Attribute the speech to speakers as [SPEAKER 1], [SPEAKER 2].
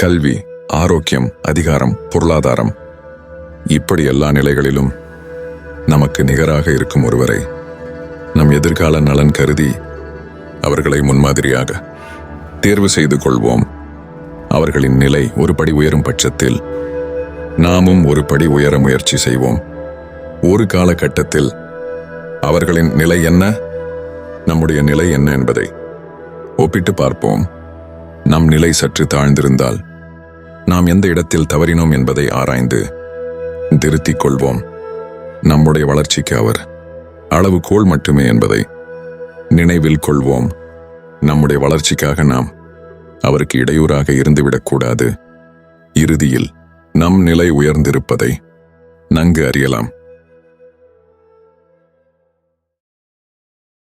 [SPEAKER 1] கல்வி, ஆரோக்கியம், அதிகாரம், பொருளாதாரம், இப்படி எல்லா நிலைகளிலும் நமக்கு நிகராக இருக்கும் ஒருவரை நம் எதிர்கால நலன் கருதி அவர்களை முன்மாதிரியாக தேர்வு செய்து கொள்வோம். அவர்களின் நிலை ஒரு படி உயரும் பட்சத்தில் நாமும் ஒரு படி உயர முயற்சி செய்வோம். ஒரு காலகட்டத்தில் அவர்களின் நிலை என்ன, நம்முடைய நிலை என்ன என்பதை ஒப்பிட்டு பார்ப்போம். நம் நிலை சற்று தாழ்ந்திருந்தால் நாம் எந்த இடத்தில் தவறினோம் என்பதை ஆராய்ந்து திருத்திக் கொள்வோம். நம்முடைய வளர்ச்சிக்கு அவர் அளவுகோல் மட்டுமே என்பதை நினைவில் கொள்வோம். நம்முடைய வளர்ச்சிக்காக நாம் அவருக்கு இடையூறாக இருந்துவிடக்கூடாது. இறுதியில் நம் நிலை உயர்ந்திருப்பதை நன்கு அறியலாம்.